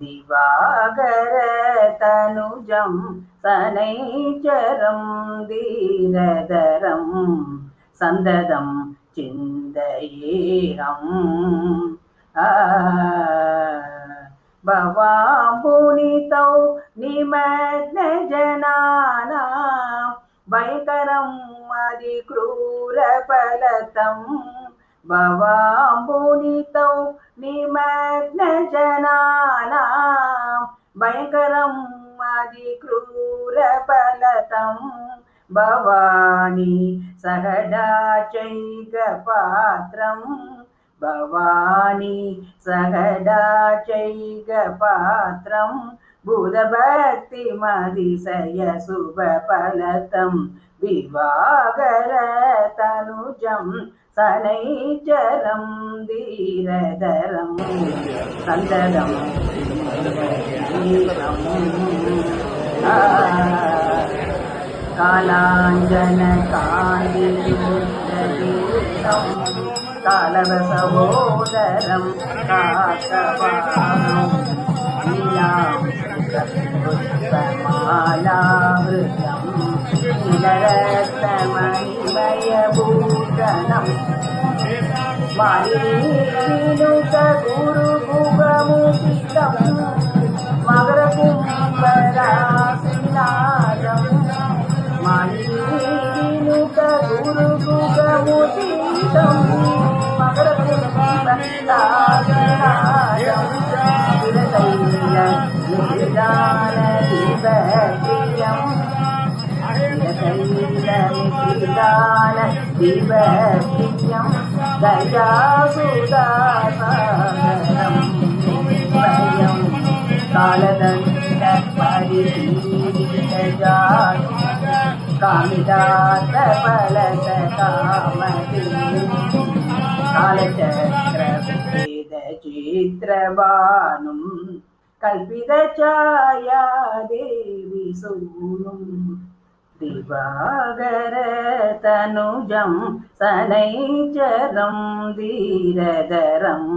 दिवाकरतनुजं शनैश्चरं धीरधरं सन्ददं चिन्तयेऽहम् भवाम्बुनितौ निमग्नजनानां भयकरम् अधिक्रूरफलतम् भवाम्बुनितौ निमग्नजनानां भयकरम् अधिक्रूरफलतम् भवानी सहडाचैकपात्रम् भवानी सहडाचैकपात्रं बुधभक्तिमतिशय शुभफलतं दिवाकरतनुजं शनैश्चरं धीरधरं सन्ददं कालाञ्जनकान्तियुक्तदीप्तं कालवसहोदरं काकवाहं नीलांशपुष्पमालावृतं नीलरत्नमणिमयभूषणं मालिनीविनुतगुरुभुगमुदितं मकरकुम्भरासिनादं मालिनीविनुतगुरुभुगमुदितं मकरकुम्भरासिनादं विरतैलनिदानदिवप्रियं विरतैलनिदानदिवप्रियं दयासुदासागरं वयं कालदण्डपरिपीडितजातु कामिदातफलसकामधेनुं कालचक्रभेदचित्रभानुं कल्पितछाया देवी सूनुं दिवाकरतनुजं शनैश्चरं धीरधरम्